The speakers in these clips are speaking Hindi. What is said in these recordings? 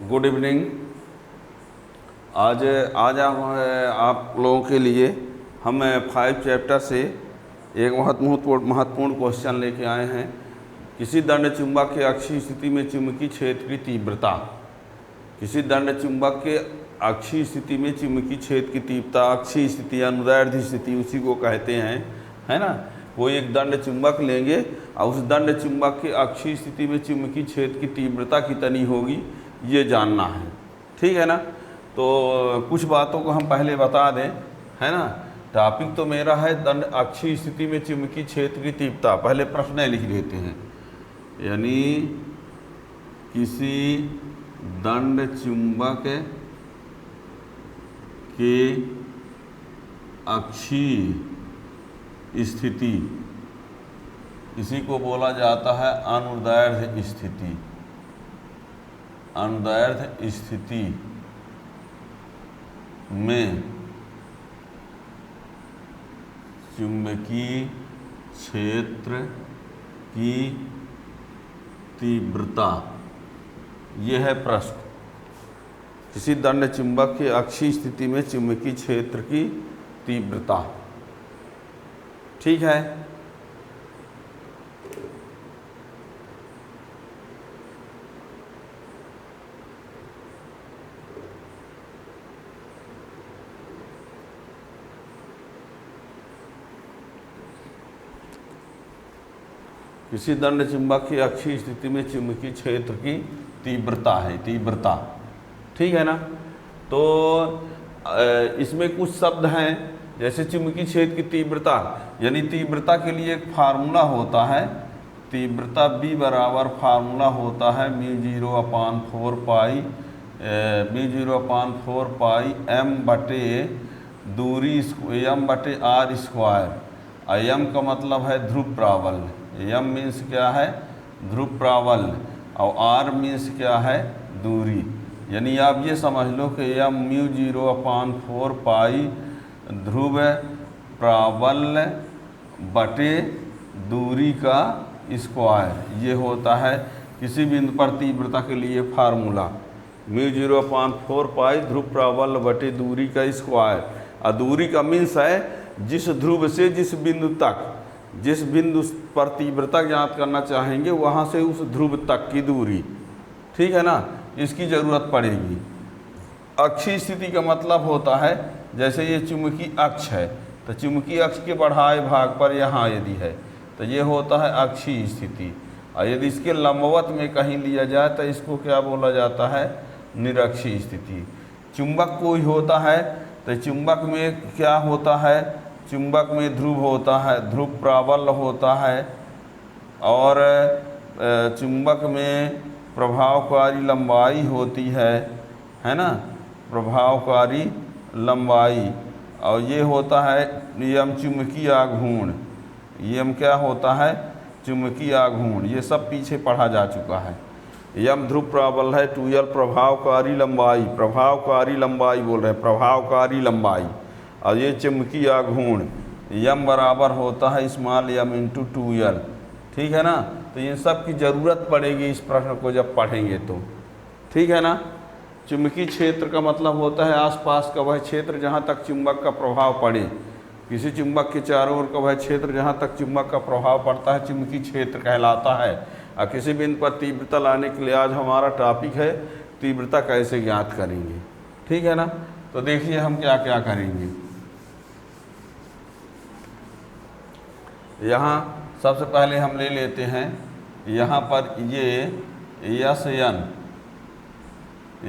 Good evening. आज आज आप लोगों के लिए हम 5 चैप्टर से एक महत्वपूर्ण क्वेश्चन लेके आए हैं। किसी दंड चुंबक के अक्षीय स्थिति में चुंबकीय क्षेत्र की तीव्रता। किसी दंड चुंबक के अक्षीय स्थिति में चुंबकीय क्षेत्र की तीव्रता, अक्षीय स्थिति अनुदैर्ध्य स्थिति उसी को कहते हैं, है ना। वो एक दंड चुंबक लेंगे और उस दंड चुंबक के अक्षीय स्थिति में चुंबकीय क्षेत्र की तीव्रता कितनी होगी ये जानना है, ठीक है ना। तो कुछ बातों को हम पहले बता दें, है ना। टॉपिक तो मेरा है दंड अक्षीय स्थिति में चुंबकीय क्षेत्र की तीव्रता। पहले प्रश्न लिख लेते हैं, यानी किसी दंड चुंबक के अक्षीय स्थिति, इसी को बोला जाता है अनुदैर्ध्य स्थिति। अनुदैर्ध्य स्थिति में चुंबकीय क्षेत्र की तीव्रता, यह है प्रश्न। किसी दंड चुंबक के अक्षीय स्थिति में चुंबकीय क्षेत्र की तीव्रता, ठीक है। किसी दंड चुंबक की अक्षीय स्थिति में चुंबकीय क्षेत्र की तीव्रता है, तीव्रता, ठीक है ना। तो इसमें कुछ शब्द हैं, जैसे चुंबकीय क्षेत्र की तीव्रता, यानी तीव्रता के लिए एक फार्मूला होता है। तीव्रता B बराबर फार्मूला होता है μ0/4 पाई m बटे दूरी m/r स्क्वायर। m का मतलब है ध्रुव प्राबल्य, m मीन्स क्या है, ध्रुव प्राबल्य, और r मीन्स क्या है, दूरी। यानी आप ये समझ लो कि m μ0/4 पाई ध्रुव प्राबल्य बटे दूरी का स्क्वायर, ये होता है किसी बिंदु पर तीव्रता के लिए फार्मूला। μ0/4 पाई ध्रुव प्राबल्य बटे दूरी का स्क्वायर, और दूरी का मीन्स है जिस ध्रुव से जिस बिंदु तक, जिस बिंदु पर तीव्रता ज्ञात करना चाहेंगे वहाँ से उस ध्रुव तक की दूरी, ठीक है ना, इसकी ज़रूरत पड़ेगी। अक्षीय स्थिति का मतलब होता है, जैसे ये चुंबकीय अक्ष है, तो चुंबकीय अक्ष के बढ़ाए भाग पर यहाँ यदि है तो ये होता है अक्षीय स्थिति, और यदि इसके लंबवत में कहीं लिया जाए तो इसको क्या बोला जाता है, निरक्षीय स्थिति। चुंबक कोई होता है तो चुंबक में क्या होता है, चुंबक में ध्रुव होता है, ध्रुव प्राबल्य होता है, और चुंबक में प्रभावकारी लंबाई होती है ना, प्रभावकारी लंबाई, और ये होता है यम चुंबकीय आघूर्ण। यम क्या होता है, चुंबकीय आघूर्ण। ये सब पीछे पढ़ा जा चुका है। यम ध्रुव प्राबल्य है, 2l प्रभावकारी लंबाई, प्रभावकारी लंबाई बोल रहे हैं, प्रभावकारी लंबाई, और ये चुंबकीय आघूर्ण। यम बराबर होता है स्मॉल m इंटू 2l, ठीक है ना। तो इन सब की ज़रूरत पड़ेगी इस प्रश्न को जब पढ़ेंगे तो, ठीक है ना। चुंबकीय क्षेत्र का मतलब होता है आसपास का वह क्षेत्र जहाँ तक चुंबक का प्रभाव पड़े। किसी चुंबक के चारों ओर का वह क्षेत्र जहाँ तक चुंबक का प्रभाव पड़ता है चुंबकीय क्षेत्र कहलाता है। और किसी बिंदु पर तीव्रता लाने के लिए आज हमारा टॉपिक है तीव्रता कैसे ज्ञात करेंगे, ठीक है ना। तो देखिए हम क्या क्या करेंगे। यहाँ सबसे पहले हम ले लेते हैं, यहाँ पर ये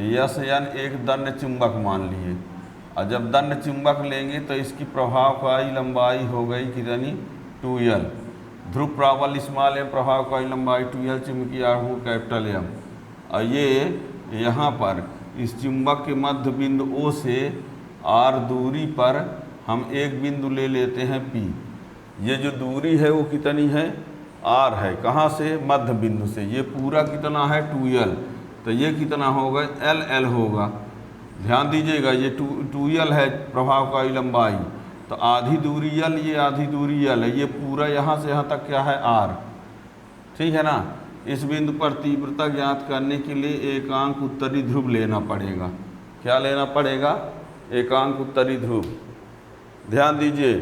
यस यन एक दंड चुंबक मान लिए, और जब दंड चुंबक लेंगे तो इसकी प्रभावकारी लंबाई हो गई कितनी, 2l। ध्रुव प्राबल्य स्मॉल m, प्रभावकारी लंबाई 2l, चुंबकीय आघूर्ण कैपिटल M। और ये यहाँ पर इस चुंबक के मध्य बिंदु O से r दूरी पर हम एक बिंदु ले लेते हैं P। ये जो दूरी है वो कितनी है, r है, कहाँ से, मध्य बिंदु से। ये पूरा कितना है, 2l, तो ये कितना होगा, l होगा। ध्यान दीजिएगा, ये 2l है प्रभावकारी लंबाई, तो आधी दूरी l, ये आधी दूरी l है, ये पूरा यहाँ से यहाँ तक क्या है, r, ठीक है ना। इस बिंदु पर तीव्रता ज्ञात करने के लिए एकांक उत्तरी ध्रुव लेना पड़ेगा। क्या लेना पड़ेगा? एकांक उत्तरी ध्रुव। ध्यान दीजिए,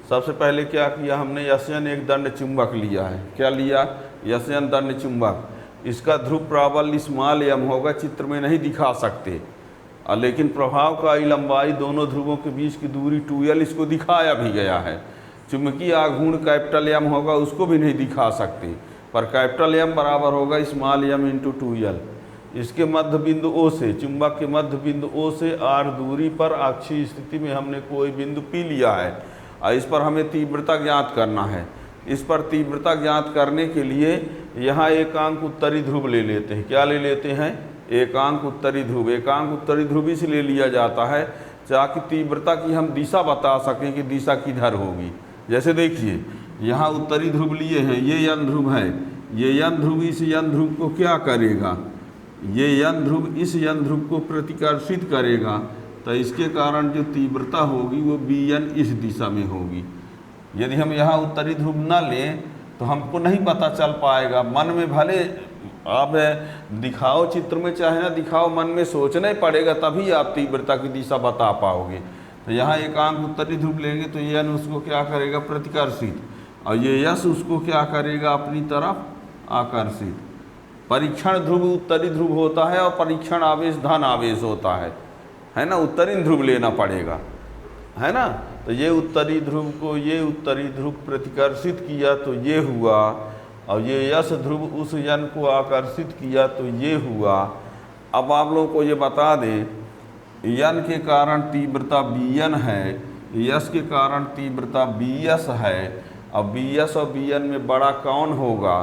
सबसे पहले क्या किया हमने, यस्यन एक दंड चुंबक लिया है। क्या लिया? यस्यन दंड चुंबक। इसका ध्रुव प्राबल्य स्मॉल एम होगा, चित्र में नहीं दिखा सकते, लेकिन प्रभावकारी लंबाई दोनों ध्रुवों के बीच की दूरी 2l इसको दिखाया भी गया है। चुंबकीय आघूर्ण कैपिटल एम होगा, उसको भी नहीं दिखा सकते, पर कैपिटल एम बराबर होगा स्मॉल एम इंटू 2l। इसके मध्य बिंदु O से, चुंबक के मध्य बिंदु O से r दूरी पर अक्षीय स्थिति में हमने कोई बिंदु P लिया है और इस पर हमें तीव्रता ज्ञात करना है। इस पर तीव्रता ज्ञात करने के लिए यहाँ एकांक उत्तरी ध्रुव ले लेते हैं। क्या ले लेते हैं? एकांक उत्तरी ध्रुव। एकांक उत्तरी ध्रुव इसलिए लिया जाता है ताकि तीव्रता की हम दिशा बता सकें कि दिशा किधर होगी। जैसे देखिए, यहाँ उत्तरी ध्रुव लिए हैं, ये यन ध्रुव है, ये यन ध्रुव इस यन ध्रुव को क्या करेगा, ये यन ध्रुव इस यन ध्रुव को प्रतिकर्षित करेगा, तो इसके कारण जो तीव्रता होगी वो bn इस दिशा में होगी। यदि हम यहाँ उत्तरी ध्रुव न लें तो हमको नहीं पता चल पाएगा। मन में भले आप दिखाओ, चित्र में चाहे ना दिखाओ, मन में सोचना ही पड़ेगा, तभी आप तीव्रता की दिशा बता पाओगे। तो यहाँ एकांक उत्तरी ध्रुव लेंगे तो ये n उसको क्या करेगा, प्रतिकर्षित, और ये यश उसको क्या करेगा, अपनी तरफ आकर्षित। परीक्षण ध्रुव उत्तरी ध्रुव होता है और परीक्षण आवेश धन आवेश होता है ना। उत्तरी ध्रुव लेना पड़ेगा, है ना। तो ये उत्तरी ध्रुव को ये उत्तरी ध्रुव प्रतिकर्षित किया तो ये हुआ, और ये यश ध्रुव उस यन को आकर्षित किया तो ये हुआ। अब आप लोगों को ये बता दें, यन के कारण तीव्रता bn है, यश के कारण तीव्रता bs है। अब bs और bn में बड़ा कौन होगा,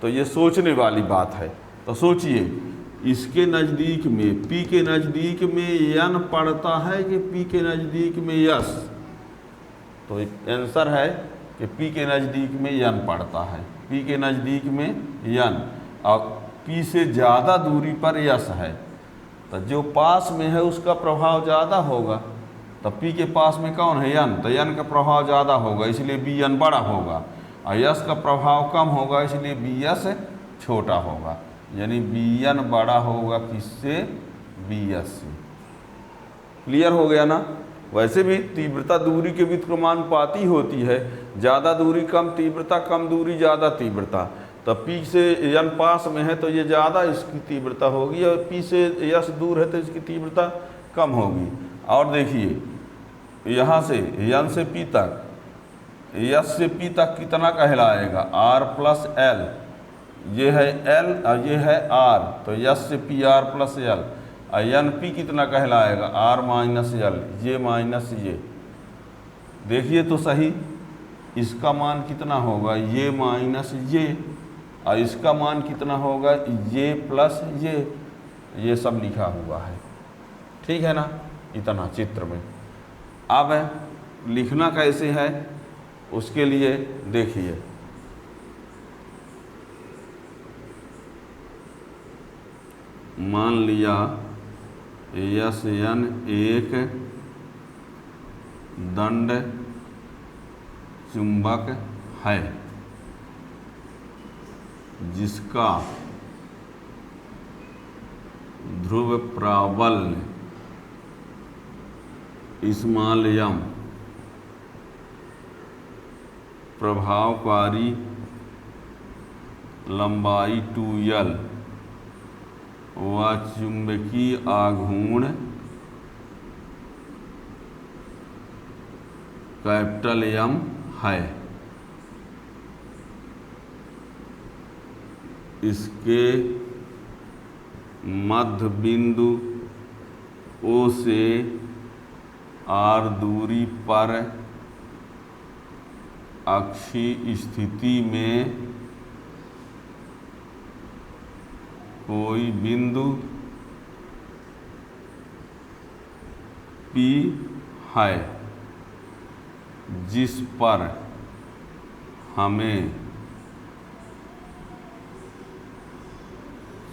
तो ये सोचने वाली बात है। तो सोचिए, इसके नज़दीक में P के नज़दीक में n पड़ता है कि P के नज़दीक में यश? तो आंसर है कि P के नज़दीक में n पड़ता है, P के नज़दीक में n, और P से ज़्यादा दूरी पर यश है, तो जो पास में है उसका प्रभाव ज़्यादा होगा। तो P के पास में कौन है, n, तो n का प्रभाव ज़्यादा होगा, इसलिए bn बड़ा होगा, और यश का प्रभाव कम होगा, इसलिए bs छोटा होगा। यानी bn बड़ा होगा किससे, bs से। क्लियर हो गया ना। वैसे भी तीव्रता दूरी के व्युत्क्रमानुपाती होती है, ज़्यादा दूरी कम तीव्रता, कम दूरी ज़्यादा तीव्रता। तो P से n पास में है तो ये ज़्यादा इसकी तीव्रता होगी, और P से यश दूर है तो इसकी तीव्रता कम होगी। और देखिए, यहाँ से n से P तक, यश से P तक कितना कहलाएगा, r प्लस l, ये है l और ये है r, तो यश से P r प्लस l, और n P कितना कहलाएगा, r माइनस l, ये माइनस ये। देखिए तो सही, इसका मान कितना होगा, ये माइनस ये, और इसका मान कितना होगा, ये प्लस ये सब लिखा हुआ है। ठीक है ना, इतना चित्र में। अब लिखना कैसे है उसके लिए देखिए, मान लिया यश n एक दंड चुंबक है जिसका ध्रुव प्राबल्य स्मॉल m प्रभावकारी लंबाई 2l व चुंबकीय आघूर्ण कैपिटल M है। इसके मध्य बिंदु O से r दूरी पर अक्षीय स्थिति में कोई बिंदु P है जिस पर हमें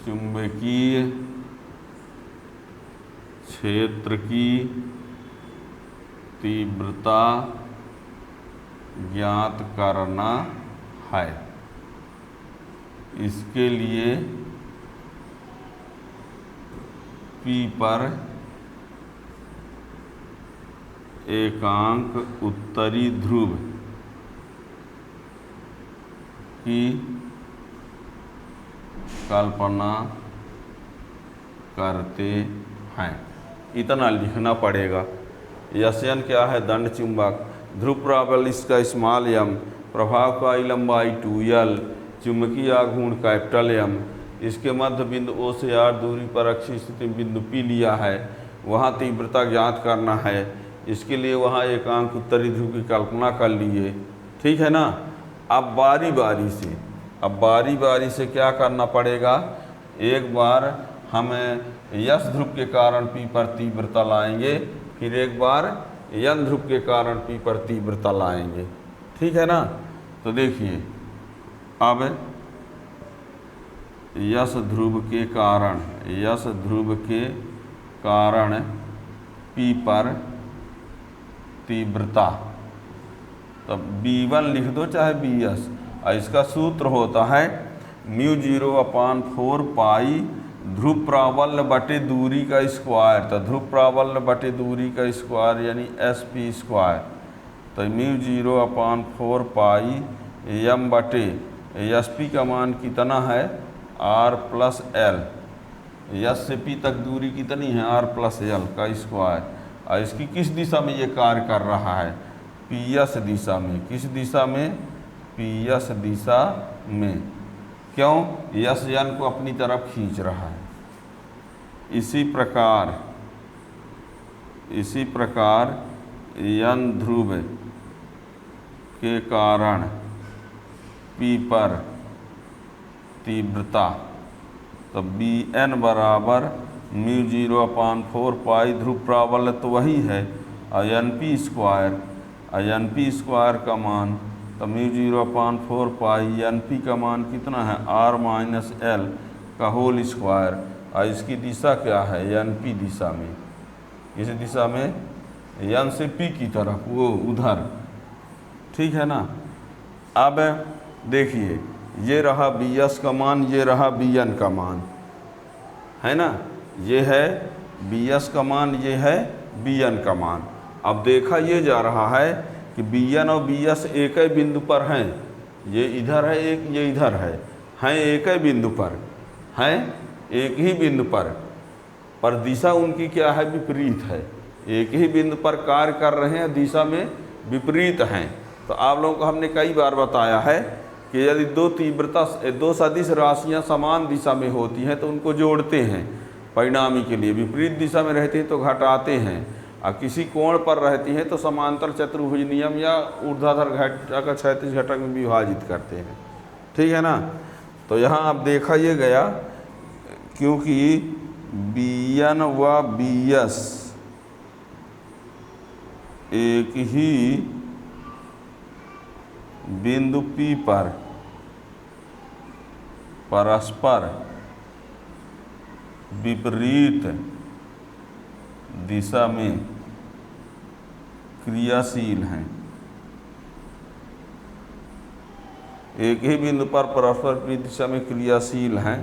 चुंबकीय क्षेत्र की तीव्रता ज्ञात करना है। इसके लिए P पर एकांक उत्तरी ध्रुव की कल्पना करते हैं। इतना लिखना पड़ेगा। यशन क्या है? दंड चुंबक। ध्रुव प्राबल्य इसका स्मॉल m, प्रभावकारी लंबाई 2l, चुंबकीय आघूर्ण कैपिटल M। इसके मध्य बिंदु O से R दूरी पर अक्षीय स्थिति बिंदु P लिया है, वहाँ तीव्रता ज्ञात करना है। इसके लिए वहाँ एकांक उत्तरी ध्रुव की कल्पना कर लिए। ठीक है ना। अब बारी बारी से क्या करना पड़ेगा? एक बार हमें यस ध्रुव के कारण P पर तीव्रता लाएंगे, फिर एक बार यन ध्रुव के कारण P पर तीव्रता लाएंगे। ठीक है ना। तो देखिए, अब यस ध्रुव के कारण P पर तीव्रता, तब B1 लिख दो चाहे BS। इसका सूत्र होता है μ0/4 पाई ध्रुव प्राबल्य बटे दूरी का स्क्वायर। तो ध्रुव प्राबल्य बटे दूरी का स्क्वायर यानी SP स्क्वायर। तो μ0/4 पाई m बटे SP का मान कितना है? R+L। यस से P तक दूरी कितनी है? R+L का स्क्वायर। और इसकी किस दिशा में ये कार्य कर रहा है? PS दिशा में। किस दिशा में? PS दिशा में। क्यों? यस यन को अपनी तरफ खींच रहा है। इसी प्रकार यन ध्रुव के कारण P पर तीव्रता, तो Bn बराबर μ0/4 पाई ध्रुव प्राबल्य तो वही है, NP स्क्वायर का मान, तो μ0/4 पाई NP का मान कितना है? R-L का होल स्क्वायर। और इसकी दिशा क्या है? NP दिशा में। इस दिशा में N से P की तरफ, वो उधर। ठीक है ना। अब देखिए, ये रहा BS का मान, ये रहा BN का मान, है ना। ये है BS का मान, ये है BN का मान। अब देखा ये जा रहा है कि BN और BS एक ही बिंदु पर हैं। ये इधर है एक, ये इधर है, हैं एक ही बिंदु पर, हैं एक ही बिंदु पर दिशा उनकी क्या है? विपरीत है। एक ही बिंदु पर कार्य कर रहे हैं, दिशा में विपरीत हैं। तो आप लोगों को हमने कई बार बताया है कि यदि दो सदिश राशियां समान दिशा में होती हैं तो उनको जोड़ते हैं परिणामी के लिए। विपरीत दिशा में रहती हैं तो घटाते हैं, और किसी कोण पर रहती हैं तो समांतर चतुर्भुज नियम या ऊर्ध्वाधर घटक का क्षैतिज घटक में विभाजित करते हैं। ठीक है ना। तो यहाँ अब देखा ये गया, क्योंकि BN व BS एक ही बिंदु P पर परस्पर विपरीत दिशा में क्रियाशील हैं। एक ही बिंदु पर परस्पर विपरीत दिशा में क्रियाशील हैं,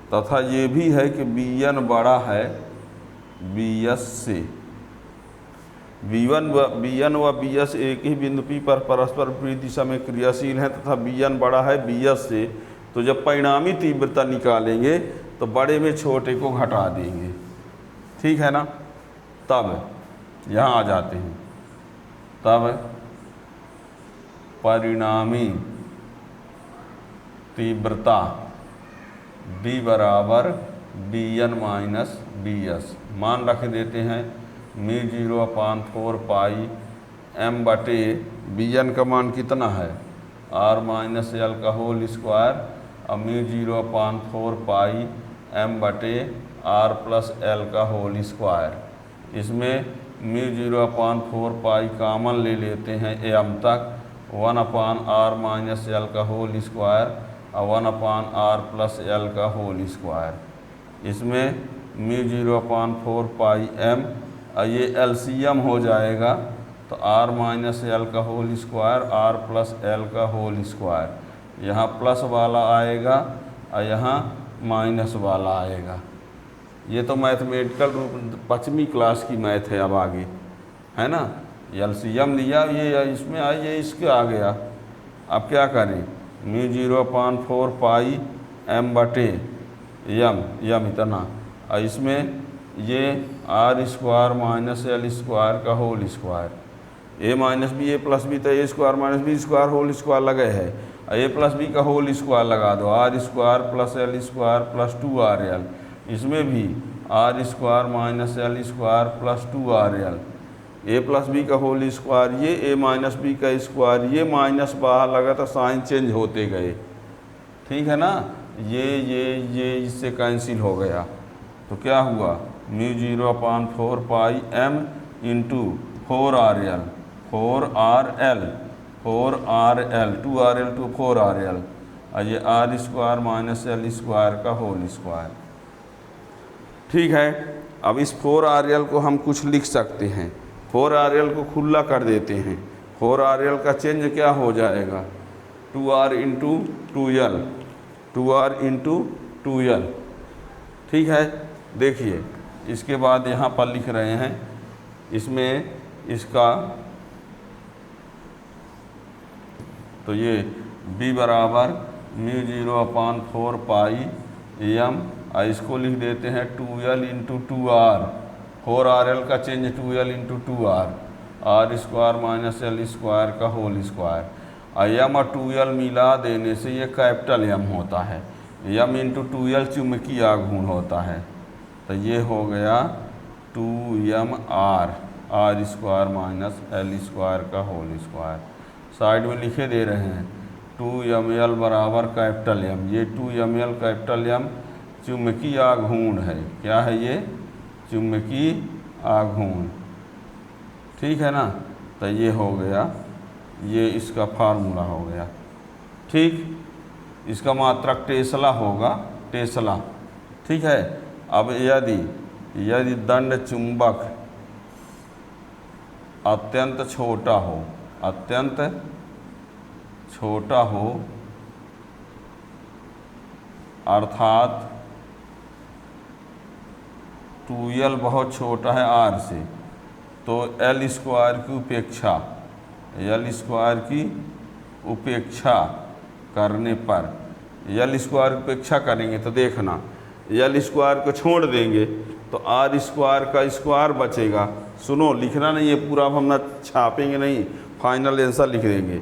तथा ये भी है कि BN बड़ा है BS से। BN व BS एक ही बिंदु P पर परस्पर विपरीत दिशा में क्रियाशील हैं तथा BN बड़ा है BS से। तो जब परिणामी तीव्रता निकालेंगे तो बड़े में छोटे को घटा देंगे। ठीक है ना। तब यहाँ आ जाते हैं, तब परिणामी तीव्रता B बराबर BN माइनस BS मान रख देते हैं। μ0/4 पाई m बटे BN का मान कितना है? R-L का होल स्क्वायर, और μ0/4 पाई m बटे R+L का होल स्क्वायर। इसमें μ0/4 पाई कामन ले लेते हैं m तक, 1/R-L का होल स्क्वायर और 1/R+L का होल स्क्वायर। इसमें μ0/4 पाई m, और ये LCM हो जाएगा, तो R-L का होल स्क्वायर R+L का होल स्क्वायर। यहाँ प्लस वाला आएगा और यहाँ माइनस वाला आएगा। ये तो मैथमेटिकल रूप 5वीं क्लास की मैथ है। अब आगे है ना, एलसीएम लिया, ये इसमें आई, ये इसके आ गया। अब क्या करें, μ0/4 पाई m बटे यम इतना, और इसमें ये r² माइनस l² का whole square, a minus b a plus b, तो a² minus b² whole square लगे है, a प्लस बी का होल स्क्वायर लगा दो, r² plus l² plus 2rl, इसमें भी r² minus l² plus 2rl, a plus b का होल स्क्वायर, ये a माइनस बी का स्क्वायर, ये माइनस बाहर लगा तो साइन चेंज होते गए। ठीक है ना, ये इससे कैंसिल हो गया। तो क्या हुआ, μ0/4 पाई m into 4rl 2rl to 4rl, और ये r² माइनस l² का होल स्क्वायर। ठीक है, अब इस 4rl को हम कुछ लिख सकते हैं। 4rl को खुला कर देते हैं। 4rl का चेंज क्या हो जाएगा, 2r इंटू 2l। ठीक है, देखिए इसके बाद यहाँ पर लिख रहे हैं, इसमें इसका तो ये b बराबर μ0/4 पाई m, और इसको लिख देते हैं 2l इंटू 2r, 4rl का change 2l into 2r, r² minus l² का होल स्क्वायर, और m और 2l मिला देने से ये कैपिटल M होता है, m इंटू 2l चुंबकीय आघूर्ण होता है। तो ये हो गया 2mr, r² माइनस l² का होल स्क्वायर। साइड में लिखे दे रहे हैं 2ml बराबर कैपिटल M, ये 2ml कैपिटल M चुंबकीय आघूर्ण है। क्या है ये, चुंबकीय आघूर्ण। ठीक है ना, तो ये हो गया, ये इसका फार्मूला हो गया। ठीक, इसका मात्रक टेस्ला होगा, टेस्ला। ठीक है, अब यदि दंड चुंबक अत्यंत छोटा हो, अर्थात 2l बहुत छोटा है r से, तो l² की उपेक्षा करने पर, l² उपेक्षा करेंगे तो देखना, l² को छोड़ देंगे तो r² का स्क्वायर बचेगा। सुनो, लिखना नहीं है पूरा, अब हम ना छापेंगे नहीं, फाइनल आंसर लिख देंगे।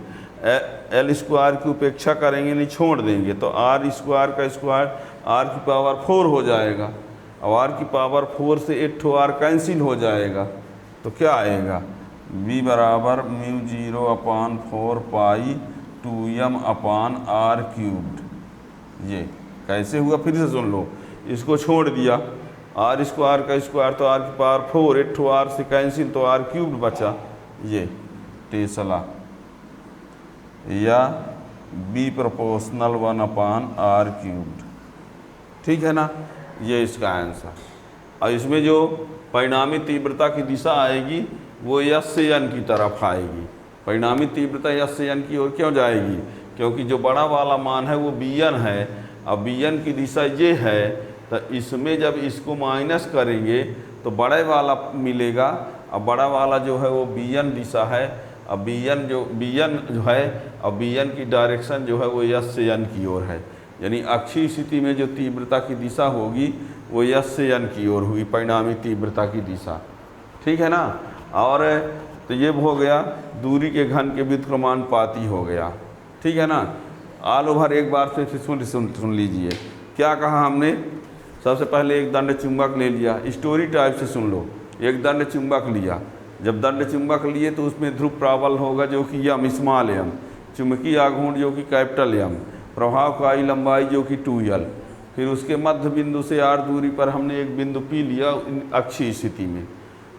l² की उपेक्षा करेंगे नहीं, छोड़ देंगे, तो r² का स्क्वायर r की पावर 4 हो जाएगा, और r की पावर 4 से 8 r कैंसिल हो जाएगा। तो क्या आएगा, b बराबर μ0/4 पाई 2m/r³। ये कैसे हुआ, फिर से सुन लो, इसको छोड़ दिया, r² का स्क्वायर तो r की पावर 4, 8 r से कैंसिल तो r³ बचा। ये टेस्ला या b प्रोपोर्शनल 1/r³। ठीक है ना, ये इसका आंसर। और इसमें जो परिणामी तीव्रता की दिशा आएगी वो s से n की तरफ आएगी। परिणामी तीव्रता s से n की ओर क्यों जाएगी, क्योंकि जो बड़ा वाला मान है वो bn है, अब bn की दिशा ये है, तो इसमें जब इसको माइनस करेंगे तो बड़े वाला मिलेगा, अब बड़ा वाला जो है वो bn दिशा है, अब bn जो है, अब bn की डायरेक्शन जो है वो s से n की ओर है, यानी अक्षीय स्थिति में जो तीव्रता की दिशा होगी वो s से n की ओर हुई, परिणामी तीव्रता की दिशा। ठीक है ना, और तो ये हो गया दूरी के घन के व्युत्क्रमानुपाती हो गया। ठीक है ना, ऑल ओवर एक बार से सुन लीजिए क्या कहा हमने। सबसे पहले एक दंड चुंबक ले लिया, स्टोरी टाइप से सुन लो। एक दंड चुंबक लिया, जब दंड चुंबक लिए तो उसमें ध्रुव प्राबल होगा जो कि m स्मॉल m, चुंबकीय आघूर्ण जो कि कैपिटल M, प्रभावकारी लंबाई जो कि 2l। फिर उसके मध्य बिंदु से r दूरी पर हमने एक बिंदु P लिया अक्षीय स्थिति में।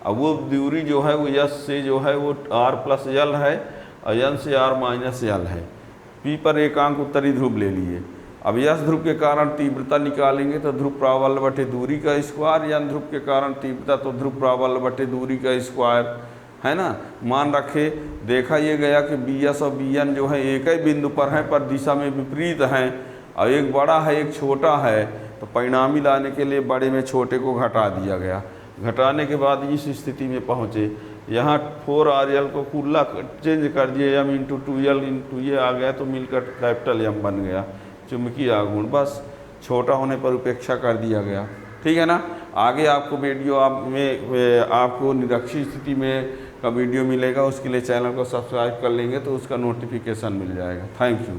अब वो दूरी जो है वो s से जो है वो r+l है और n से r-l है। P पर एकांक उत्तरी ध्रुव ले लिए। अब s ध्रुव के कारण तीव्रता निकालेंगे तो ध्रुव प्राबल्य बटे दूरी का स्क्वायर, n ध्रुव के कारण तीव्रता तो ध्रुव प्राबल्य बटे दूरी का स्क्वायर, है ना। मान रखे, देखा ये गया कि bs और bn जो है एक ही बिंदु पर हैं पर दिशा में विपरीत हैं, और एक बड़ा है एक छोटा है, तो परिणामी लाने के लिए बड़े में छोटे को घटा दिया गया। घटाने के बाद इस स्थिति में पहुँचे, यहाँ 4RL को खुला चेंज कर दिए, m इंटू 2L इंटू ये आ गया, तो मिलकर कैपिटल M बन गया चुंबकीय आघूर्ण। बस छोटा होने पर उपेक्षा कर दिया गया। ठीक है ना। आगे आपको वीडियो आपको निरक्षीय स्थिति में का वीडियो मिलेगा, उसके लिए चैनल को सब्सक्राइब कर लेंगे तो उसका नोटिफिकेशन मिल जाएगा। Thank you.